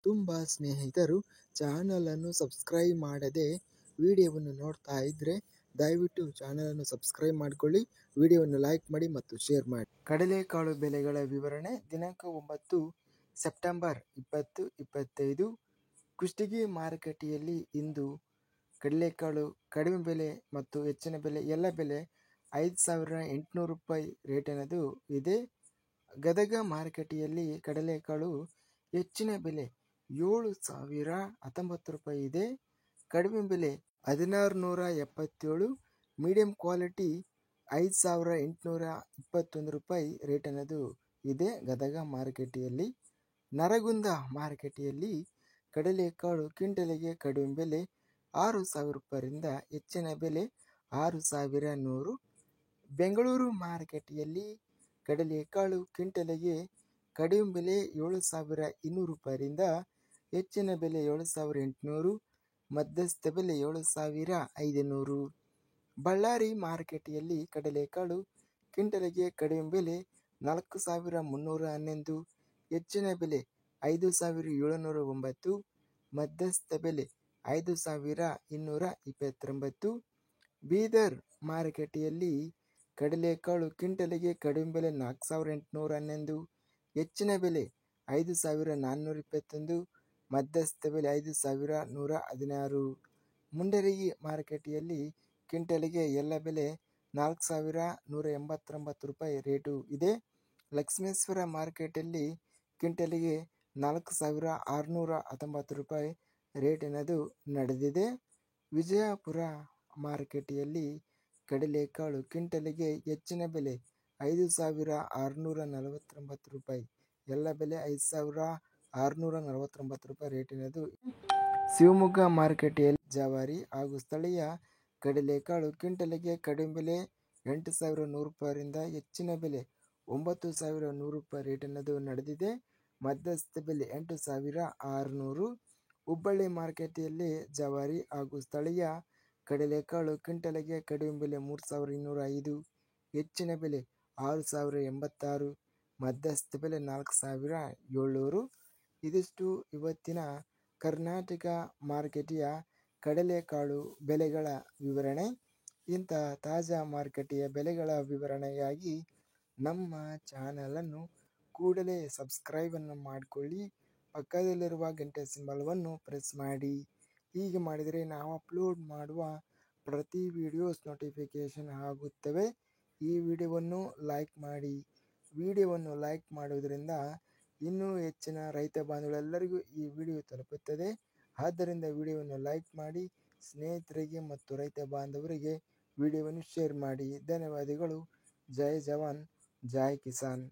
ತುಂಬ ಸ್ನೇಹಿತರು ಚಾನಲನ್ನು ಸಬ್ಸ್ಕ್ರೈಬ್ ಮಾಡದೆ ವಿಡಿಯೋವನ್ನು ನೋಡ್ತಾ ಇದ್ದರೆ ದಯವಿಟ್ಟು ಚಾನಲನ್ನು ಸಬ್ಸ್ಕ್ರೈಬ್ ಮಾಡಿಕೊಳ್ಳಿ, ವಿಡಿಯೋವನ್ನು ಲೈಕ್ ಮಾಡಿ ಮತ್ತು ಶೇರ್ ಮಾಡಿ. ಕಡಲೆಕಾಳು ಬೆಲೆಗಳ ವಿವರಣೆ. ದಿನಾಂಕ 9 ಸೆಪ್ಟೆಂಬರ್ 2025. ಕುಷ್ಟಗಿ ಮಾರುಕಟ್ಟೆಯಲ್ಲಿ ಇಂದು ಕಡಲೆಕಾಳು ಕಡಿಮೆ ಬೆಲೆ ಮತ್ತು ಹೆಚ್ಚಿನ ಬೆಲೆ ಎಲ್ಲ ಬೆಲೆ 5,800 ರೂಪಾಯಿ ರೇಟ್ ಅನ್ನೋದು ಇದೆ. ಗದಗ ಮಾರುಕಟ್ಟೆಯಲ್ಲಿ ಕಡಲೆಕಾಳು ಹೆಚ್ಚಿನ ಬೆಲೆ 7,019 ರೂಪಾಯಿ ಇದೆ. ಕಡಿಮೆ ಬೆಲೆ 1,677. ಮೀಡಿಯಂ ಕ್ವಾಲಿಟಿ 5,821 ರೂಪಾಯಿ ರೇಟ್ ಅನ್ನೋದು ಇದೆ ಗದಗ ಮಾರುಕಟ್ಟೆಯಲ್ಲಿ. ನರಗುಂದ ಮಾರುಕಟ್ಟೆಯಲ್ಲಿ ಕಡಲೆಕಾಳು ಕ್ವಿಂಟಲಿಗೆ ಕಡಿಮೆ ಬೆಲೆ 6,000 ರೂಪಾಯಿಯಿಂದ ಹೆಚ್ಚಿನ ಬೆಲೆ 6,100. ಬೆಂಗಳೂರು ಮಾರುಕಟ್ಟೆಯಲ್ಲಿ ಕಡಲೆಕಾಳು ಕ್ವಿಂಟಲಿಗೆ ಕಡಿಮೆ ಬೆಲೆ 7,200 ರೂಪಾಯಿಯಿಂದ ಹೆಚ್ಚಿನ ಬೆಲೆ 7,800, ಮಧ್ಯಸ್ಥ ಬೆಲೆ 7,500. ಬಳ್ಳಾರಿ ಮಾರುಕಟ್ಟೆಯಲ್ಲಿ ಕಡಲೆಕಾಳು ಕ್ವಿಂಟಲಿಗೆ ಕಡಿಮೆ ಬೆಲೆ 4,311, ಹೆಚ್ಚಿನ ಬೆಲೆ 5,709, ಮಧ್ಯಸ್ಥ ಬೆಲೆ 5,229. ಬೀದರ್ ಮಾರುಕಟ್ಟೆಯಲ್ಲಿ ಕಡಲೆಕಾಳು ಕ್ವಿಂಟಲಿಗೆ ಕಡಿಮೆ ಬೆಲೆ 4,811, ಹೆಚ್ಚಿನ ಬೆಲೆ 5,421, ಮಧ್ಯಸ್ಥ ಬೆಲೆ 5,116. ಮುಂಡರಗಿ ಮಾರುಕಟ್ಟೆಯಲ್ಲಿ ಕ್ವಿಂಟಲಿಗೆ ಎಲ್ಲ ಬೆಲೆ 4,189 ರೂಪಾಯಿ ರೇಟು ಇದೆ. ಲಕ್ಷ್ಮೇಶ್ವರ ಮಾರುಕಟ್ಟೆಯಲ್ಲಿ ಕ್ವಿಂಟಲಿಗೆ 4,619 ರೂಪಾಯಿ ರೇಟ್ ಅನ್ನೋದು ನಡೆದಿದೆ. ವಿಜಯಪುರ ಮಾರುಕಟ್ಟೆಯಲ್ಲಿ ಕಡಲೆಕಾಳು ಕ್ವಿಂಟಲಿಗೆ ಹೆಚ್ಚಿನ ಬೆಲೆ 5,649 ರೂಪಾಯಿ, ಎಲ್ಲ ಬೆಲೆ 5,649 ರೂಪಾಯಿ ರೇಟ್ ಅನ್ನೋದು. ಶಿವಮೊಗ್ಗ ಮಾರುಕಟ್ಟೆಯಲ್ಲಿ ಜವಾರಿ ಹಾಗೂ ಸ್ಥಳೀಯ ಕಡಲೆಕಾಳು ಕ್ವಿಂಟಲಿಗೆ ಕಡಿಮೆ ಬೆಲೆ 8,100 ರೂಪಾಯಿಯಿಂದ ಹೆಚ್ಚಿನ ಬೆಲೆ 9,100 ರೂಪಾಯಿ ರೇಟ್ ಅನ್ನೋದು ನಡೆದಿದೆ. ಮಧ್ಯಸ್ಥ ಬೆಲೆ 8,600. ಹುಬ್ಬಳ್ಳಿ ಮಾರುಕಟ್ಟೆಯಲ್ಲಿ ಜವಾರಿ ಹಾಗೂ ಸ್ಥಳೀಯ ಕಡಲೆಕಾಳು ಕ್ವಿಂಟಲಿಗೆ ಕಡಿಮೆ ಬೆಲೆ 3,205, ಹೆಚ್ಚಿನ ಬೆಲೆ 6,086, ಮಧ್ಯಸ್ಥ ಬೆಲೆ 4,700. ಇದಿಷ್ಟು ಇವತ್ತಿನ ಕರ್ನಾಟಕ ಮಾರುಕಟ್ಟೆಯ ಕಡಲೆಕಾಳು ಬೆಲೆಗಳ ವಿವರಣೆ. ಇಂಥ ತಾಜಾ ಮಾರುಕಟ್ಟೆಯ ಬೆಲೆಗಳ ವಿವರಣೆಗಾಗಿ ನಮ್ಮ ಚಾನಲನ್ನು ಕೂಡಲೇ ಸಬ್ಸ್ಕ್ರೈಬನ್ನು ಮಾಡಿಕೊಳ್ಳಿ, ಪಕ್ಕದಲ್ಲಿರುವ ಗಂಟೆ ಸಿಂಬಲ್ವನ್ನು ಪ್ರೆಸ್ ಮಾಡಿ. ಹೀಗೆ ಮಾಡಿದರೆ ನಾವು ಅಪ್ಲೋಡ್ ಮಾಡುವ ಪ್ರತಿ ವಿಡಿಯೋಸ್ ನೋಟಿಫಿಕೇಷನ್ ಆಗುತ್ತವೆ. ಈ ವಿಡಿಯೋವನ್ನು ಲೈಕ್ ಮಾಡಿ. ವಿಡಿಯೋವನ್ನು ಲೈಕ್ ಮಾಡುವುದರಿಂದ ಇನ್ನೂ ಹೆಚ್ಚಿನ ರೈತ ಬಾಂಧವರೆಲ್ಲರಿಗೂ ಈ ವಿಡಿಯೋ ತಲುಪುತ್ತದೆ. ಆದ್ದರಿಂದ ವಿಡಿಯೋವನ್ನು ಲೈಕ್ ಮಾಡಿ, ಸ್ನೇಹಿತರಿಗೆ ಮತ್ತು ರೈತ ಬಾಂಧವರಿಗೆ ವಿಡಿಯೋವನ್ನು ಶೇರ್ ಮಾಡಿ. ಧನ್ಯವಾದಗಳು. ಜೈ ಜವಾನ್, ಜೈ ಕಿಸಾನ್.